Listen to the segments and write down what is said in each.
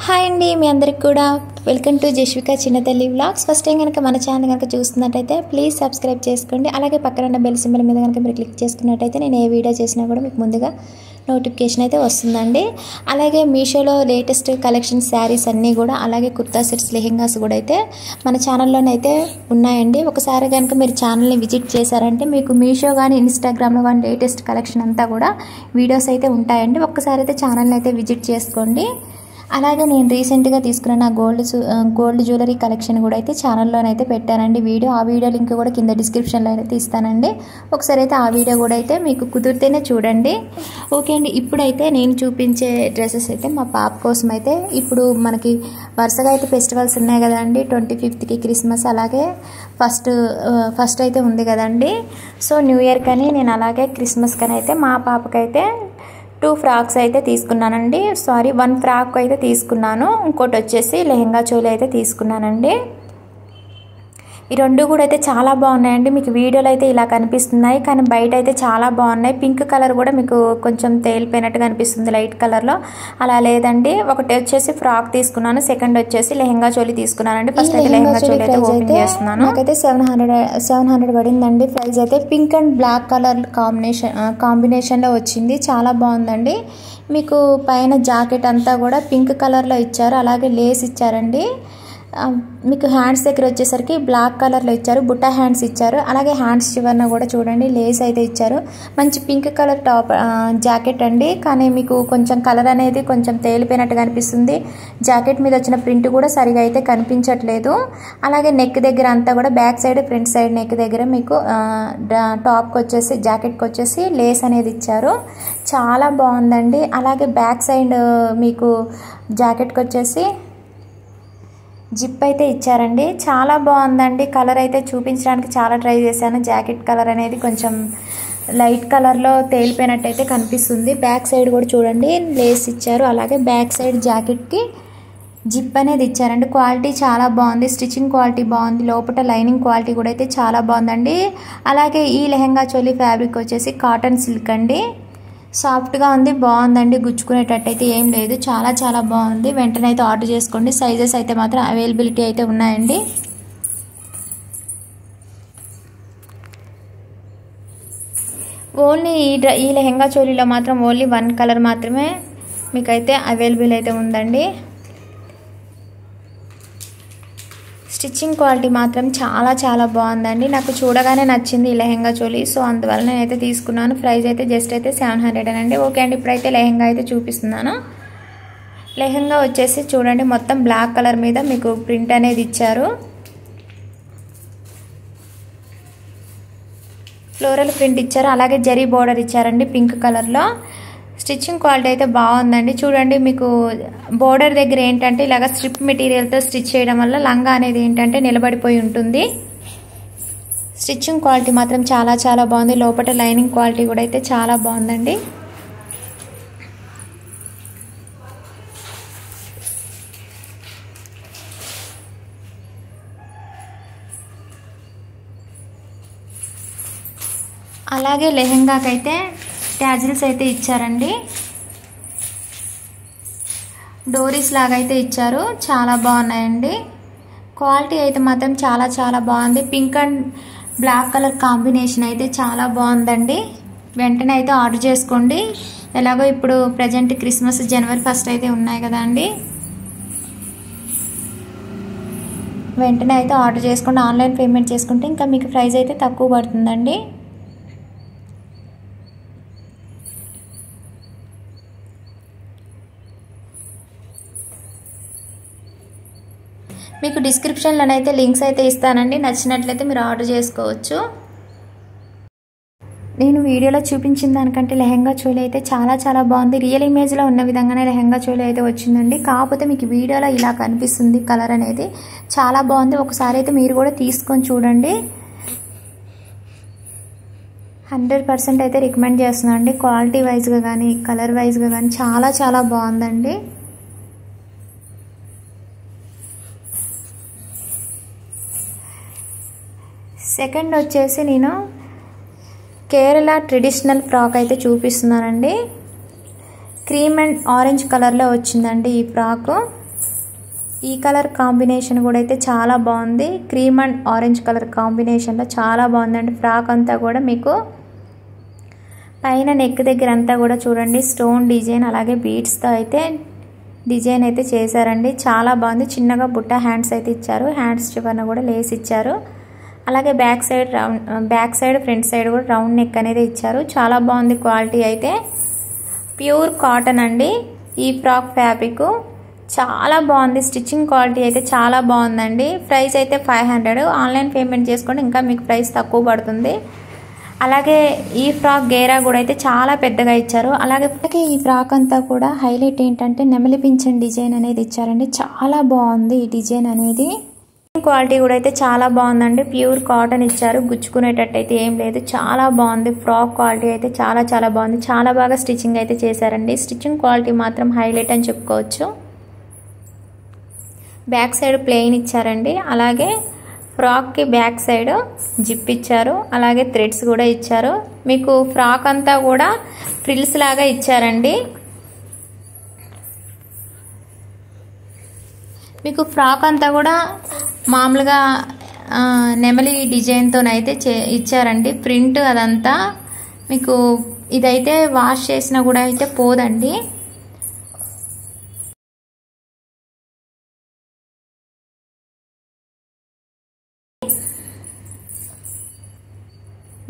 Hi అండి, మీ అందరికి కూడా welcome to Jashvika చిన్నతల్లి vlogs. First time కనుక మన ఛానల్ కనుక చూస్తున్నట్టయితే ప్లీజ్ సబ్స్క్రైబ్ చేసుకోండి. అలాగే పక్కన ఉన్న బెల్ సింబల్ మీద కనుక మీరు క్లిక్ చేసుకున్నట్టయితే నేను ఏ వీడియో చేసినా కూడా మీకు ముందుగా నోటిఫికేషన్ అయితే వస్తుందండి. అలాగే మీషోలో లేటెస్ట్ కలెక్షన్ శారీస్ అన్నీ కూడా, అలాగే కుర్తా సెట్స్, లెహెంగాస్ కూడా అయితే మన ఛానల్లోనైతే ఉన్నాయండి. ఒకసారి కనుక మీరు ఛానల్ని విజిట్ చేశారంటే మీకు మీషో కానీ ఇన్స్టాగ్రామ్లో కానీ లేటెస్ట్ కలెక్షన్ అంతా కూడా వీడియోస్ అయితే ఉంటాయండి. ఒక్కసారి అయితే ఛానల్ని అయితే విజిట్ చేసుకోండి. అలాగే నేను రీసెంట్గా తీసుకున్న నా గోల్డ్ జ్యువెలరీ కలెక్షన్ కూడా అయితే ఛానల్లోనైతే పెట్టానండి వీడియో. ఆ వీడియో లింక్ కూడా కింద డిస్క్రిప్షన్లో అయితే ఇస్తానండి. ఒకసారి అయితే ఆ వీడియో కూడా అయితే మీకు కుదిరితేనే చూడండి. ఓకే అండి, ఇప్పుడైతే నేను చూపించే డ్రెస్సెస్ అయితే మా పాప కోసం అయితే ఇప్పుడు మనకి వరుసగా అయితే ఫెస్టివల్స్ ఉన్నాయి కదండి. 25th క్రిస్మస్, అలాగే ఫస్ట్ అయితే ఉంది కదండి. సో న్యూ ఇయర్ కానీ నేను అలాగే క్రిస్మస్ కానీ అయితే మా పాపకైతే 2 ఫ్రాక్స్ అయితే తీసుకున్నానండి. 1 ఫ్రాక్ అయితే తీసుకున్నాను. ఇంకోటి వచ్చేసి లెహెంగా చోలీ అయితే తీసుకున్నానండి. ఈ రెండు కూడా అయితే చాలా బాగున్నాయండి. మీకు వీడియోలో అయితే ఇలా కనిపిస్తున్నాయి, కానీ బయట అయితే చాలా బాగున్నాయి. పింక్ కలర్ కూడా మీకు కొంచెం తేలిపోయినట్టుగా కనిపిస్తుంది లైట్ కలర్లో. అలా లేదండి. ఒకటి వచ్చేసి ఫ్రాక్ తీసుకున్నాను, సెకండ్ వచ్చేసి లెహెంగా చోలీ తీసుకున్నానండి. ఫస్ట్ అయితే లెహెంగా చోలీ అయితే ఓపెన్ చేస్తున్నాను. నాకైతే 700 పడిందండి ప్రైస్ అయితే. పింక్ అండ్ బ్లాక్ కలర్ కాంబినేషన్లో వచ్చింది. చాలా బాగుందండి. మీకు పైన జాకెట్ అంతా కూడా పింక్ కలర్లో ఇచ్చారు, అలాగే లేస్ ఇచ్చారండి. మీకు హ్యాండ్స్ దగ్గర వచ్చేసరికి బ్లాక్ కలర్లో ఇచ్చారు, బుట్టా హ్యాండ్స్ ఇచ్చారు. అలాగే హ్యాండ్స్ చివరన కూడా చూడండి లేస్ అయితే ఇచ్చారు. మంచి పింక్ కలర్ జాకెట్ అండి, కానీ మీకు కొంచెం కలర్ అనేది కొంచెం తేలిపోయినట్టుగా అనిపిస్తుంది. జాకెట్ మీద వచ్చిన ప్రింట్ కూడా సరిగా అయితే కనిపించట్లేదు. అలాగే నెక్ దగ్గర అంతా కూడా back side, front side neck దగ్గర మీకు టాప్కి వచ్చేసి, జాకెట్కి వచ్చేసి లేస్ అనేది ఇచ్చారు. చాలా బాగుందండి. అలాగే బ్యాక్ సైడ్ మీకు జాకెట్కి వచ్చేసి జిప్ అయితే ఇచ్చారండి. చాలా బాగుందండి. కలర్ అయితే చూపించడానికి చాలా ట్రై చేశాను. జాకెట్ కలర్ అనేది కొంచెం లైట్ కలర్లో తేలిపోయినట్టయితే కనిపిస్తుంది. బ్యాక్ సైడ్ కూడా చూడండి లేస్ ఇచ్చారు, అలాగే బ్యాక్ సైడ్ జాకెట్కి జిప్ అనేది ఇచ్చారండి. క్వాలిటీ చాలా బాగుంది, స్టిచ్చింగ్ క్వాలిటీ బాగుంది, లోపల లైనింగ్ క్వాలిటీ కూడా అయితే చాలా బాగుందండి. అలాగే ఈ లెహెంగా చోలీ ఫ్యాబ్రిక్ వచ్చేసి కాటన్ సిల్క్ అండి. సాఫ్ట్గా ఉంది, బాగుందండి. గుచ్చుకునేటట్టయితే ఏం లేదు, చాలా చాలా బాగుంది. వెంటనే అయితే ఆర్డర్ చేసుకోండి. సైజెస్ అయితే మాత్రం అవైలబిలిటీ అయితే ఉన్నాయండి. ఓన్లీ ఈ లెహెంగా చోలీలో మాత్రం ఓన్లీ 1 కలర్ మాత్రమే మీకైతే అవైలబుల్ అయితే ఉందండి. స్టిచ్చింగ్ క్వాలిటీ మాత్రం చాలా చాలా బాగుందండి. నాకు చూడగానే నచ్చింది ఈ లెహెంగా చోలీ. సో అందువల్ల నేనైతే తీసుకున్నాను. ప్రైస్ అయితే జస్ట్ అయితే 700 అండి. ఓకే అండి, ఇప్పుడైతే లెహెంగా అయితే చూపిస్తున్నాను. లెహెంగా వచ్చేసి చూడండి మొత్తం బ్లాక్ కలర్ మీద మీకు ప్రింట్ అనేది ఇచ్చారు. ఫ్లోరల్ ప్రింట్ ఇచ్చారు, అలాగే జరీ బోర్డర్ ఇచ్చారండి పింక్ కలర్లో. స్టిచ్చింగ్ క్వాలిటీ అయితే బాగుందండి. చూడండి మీకు బోర్డర్ దగ్గర ఏంటంటే ఇలాగ స్ట్రిప్ మెటీరియల్తో స్టిచ్ చేయడం వల్ల లంగా అనేది ఏంటంటే నిలబడిపోయి ఉంటుంది. స్టిచ్చింగ్ క్వాలిటీ మాత్రం చాలా చాలా బాగుంది. లోపల లైనింగ్ క్వాలిటీ కూడా అయితే చాలా బాగుందండి. అలాగే లెహెంగాకైతే ట్యాజిల్స్ అయితే ఇచ్చారండి. డోరీస్ లాగా అయితే ఇచ్చారు, చాలా బాగున్నాయండి. క్వాలిటీ అయితే మాత్రం చాలా చాలా బాగుంది. Pink and black colour combination అయితే చాలా బాగుందండి. వెంటనే అయితే ఆర్డర్ చేసుకోండి. ఎలాగో ఇప్పుడు ప్రజెంట్ క్రిస్మస్ January 1 అయితే ఉన్నాయి కదా అండి. వెంటనే అయితే ఆర్డర్ చేసుకోండి. ఆన్లైన్ పేమెంట్ చేసుకుంటే ఇంకా మీకు ప్రైస్ అయితే తక్కువ పడుతుందండి. మీకు డిస్క్రిప్షన్లోనైతే లింక్స్ అయితే ఇస్తానండి. నచ్చినట్లయితే మీరు ఆర్డర్ చేసుకోవచ్చు. నేను వీడియోలో చూపించిన దానికంటే లెహెంగా చోలీ అయితే చాలా చాలా బాగుంది. రియల్ ఇమేజ్లో ఉన్న విధంగానే లెహెంగా చోలీ అయితే వచ్చిందండి. కాకపోతే మీకు వీడియోలో ఇలా కనిపిస్తుంది కలర్ అనేది. చాలా బాగుంది. ఒకసారి అయితే మీరు కూడా తీసుకొని చూడండి. 100% అయితే రికమెండ్ చేస్తున్నాను అండి. క్వాలిటీ వైజ్గా కానీ, కలర్ వైజ్గా కానీ చాలా చాలా బాగుందండి. సెకండ్ వచ్చేసి నేను కేరళ ట్రెడిషనల్ ఫ్రాక్ అయితే చూపిస్తున్నానండి. క్రీమ్ అండ్ ఆరెంజ్ కలర్లో వచ్చిందండి ఈ ఫ్రాక్. ఈ కలర్ కాంబినేషన్ కూడా అయితే చాలా బాగుంది. క్రీమ్ అండ్ ఆరెంజ్ కలర్ కాంబినేషన్లో చాలా బాగుందండి. ఫ్రాక్ అంతా కూడా మీకు పైన నెక్ దగ్గర అంతా కూడా చూడండి స్టోన్ డిజైన్ అలాగే బీడ్స్తో అయితే డిజైన్ అయితే చేశారండి. చాలా బాగుంది. చిన్నగా బుట్ట హ్యాండ్స్ అయితే ఇచ్చారు. హ్యాండ్స్ చివరన కూడా లేస్ ఇచ్చారు. అలాగే బ్యాక్ సైడ్ ఫ్రంట్ సైడ్ కూడా రౌండ్ నెక్ అనేది ఇచ్చారు. చాలా బాగుంది. క్వాలిటీ అయితే ప్యూర్ కాటన్ అండి. ఈ ఫ్రాక్ ఫ్యాబ్రిక్ చాలా బాగుంది. స్టిచ్చింగ్ క్వాలిటీ అయితే చాలా బాగుందండి. ప్రైస్ అయితే 500. ఆన్లైన్ పేమెంట్ చేసుకోండి, ఇంకా మీకు ప్రైస్ తక్కువ పడుతుంది. అలాగే ఈ ఫ్రాక్ గేరా కూడా అయితే చాలా పెద్దగా ఇచ్చారు. అలాగే ఈ ఫ్రాక్ అంతా కూడా హైలైట్ ఏంటంటే నెమలి పింఛన్ డిజైన్ అనేది ఇచ్చారండి. చాలా బాగుంది ఈ డిజైన్ అనేది. క్వాలిటీ కూడా అయితే చాలా బాగుందండి. ప్యూర్ కాటన్ ఇచ్చారు. గుచ్చుకునేటట్టు అయితే ఏం లేదు. చాలా బాగుంది. ఫ్రాక్ క్వాలిటీ అయితే చాలా చాలా బాగుంది. చాలా బాగా స్టిచ్చింగ్ అయితే చేశారండి. స్టిచ్చింగ్ క్వాలిటీ మాత్రం హైలైట్ అని చెప్పుకోవచ్చు. బ్యాక్ సైడ్ ప్లెయిన్ ఇచ్చారండి. అలాగే ఫ్రాక్కి బ్యాక్ సైడ్ జిప్ ఇచ్చారు. అలాగే థ్రెడ్స్ కూడా ఇచ్చారు. మీకు ఫ్రాక్ అంతా కూడా ఫ్రిల్స్ లాగా ఇచ్చారండి. మీకు ఫ్రాక్ అంతా కూడా మామూలుగా నెమలి డిజైన్తోనైతే ఇచ్చారండి. ప్రింట్ అదంతా మీకు ఇదైతే వాష్ చేసినా కూడా అయితే పోదండి.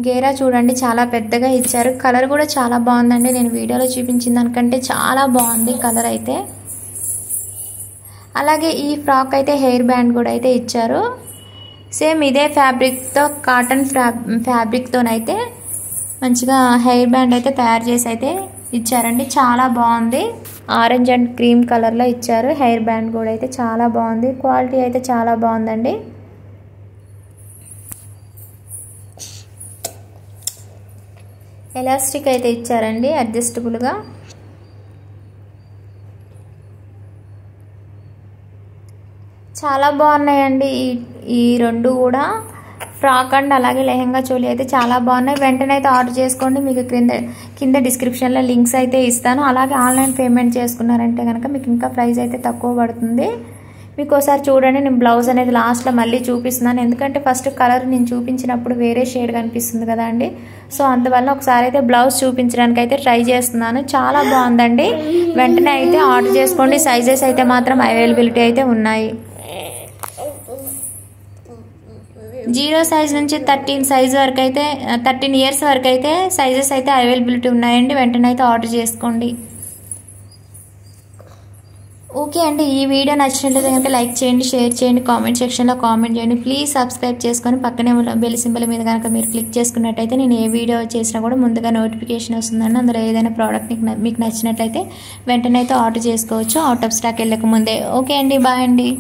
గేరా చూడండి చాలా పెద్దగా ఇచ్చారు. కలర్ కూడా చాలా బాగుందండి. నేను వీడియోలో చూపించిన దానికంటే చాలా బాగుంది కలర్ అయితే. అలాగే ఈ ఫ్రాక్ అయితే హెయిర్ బ్యాండ్ కూడా అయితే ఇచ్చారు. సేమ్ ఇదే ఫ్యాబ్రిక్తో కాటన్ ఫ్యాబ్రిక్తోనైతే మంచిగా హెయిర్ బ్యాండ్ అయితే తయారు చేసి అయితే ఇచ్చారండి. చాలా బాగుంది. ఆరెంజ్ అండ్ క్రీమ్ కలర్లో ఇచ్చారు. హెయిర్ బ్యాండ్ కూడా అయితే చాలా బాగుంది. క్వాలిటీ అయితే చాలా బాగుందండి. ఎలాస్టిక్ అయితే ఇచ్చారండి అడ్జస్టబుల్గా. చాలా బాగున్నాయండి ఈ రెండు కూడా. ఫ్రాక్ అండ్ అలాగే లెహంగా చోలీ అయితే చాలా బాగున్నాయి. వెంటనే అయితే ఆర్డర్ చేసుకోండి. మీకు కింద డిస్క్రిప్షన్లో లింక్స్ అయితే ఇస్తాను. అలాగే ఆన్లైన్ పేమెంట్ చేసుకున్నారంటే కనుక మీకు ఇంకా ప్రైస్ అయితే తక్కువ పడుతుంది. మీకు ఒకసారి చూడండి. నేను బ్లౌజ్ అనేది లాస్ట్లో మళ్ళీ చూపిస్తున్నాను. ఎందుకంటే ఫస్ట్ కలర్ నేను చూపించినప్పుడు వేరే షేడ్ కనిపిస్తుంది కదా అండి. సో అందువల్ల ఒకసారి అయితే బ్లౌజ్ చూపించడానికి అయితే ట్రై చేస్తున్నాను. చాలా బాగుందండి. వెంటనే అయితే ఆర్డర్ చేసుకోండి. సైజెస్ అయితే మాత్రం అవైలబిలిటీ అయితే ఉన్నాయి. 0 సైజ్ నుంచి 13 సైజ్ వరకు అయితే 13 ఇయర్స్ వరకు అయితే సైజెస్ అయితే అవైలబిలిటీ ఉన్నాయండి. వెంటనే అయితే ఆర్డర్ చేసుకోండి. ఓకే అండి. ఈ వీడియో నచ్చినట్లయితే కనుక లైక్ చేయండి, షేర్ చేయండి, కామెంట్ సెక్షన్లో కామెంట్ చేయండి. ప్లీజ్ సబ్స్క్రైబ్ చేసుకొని పక్కనే బెల్ సింబల్ మీద కనుక మీరు క్లిక్ చేసుకున్నట్టయితే నేను ఏ వీడియో చేసినా కూడా ముందుగా నోటిఫికేషన్ వస్తుందండి. అందులో ఏదైనా ప్రోడక్ట్ మీకు నచ్చినట్లయితే వెంటనే అయితే ఆర్డర్ చేసుకోవచ్చు, అవుట్ ఆఫ్ స్టాక్ వెళ్ళక ముందే. ఓకే అండి. బాయ్ అండి.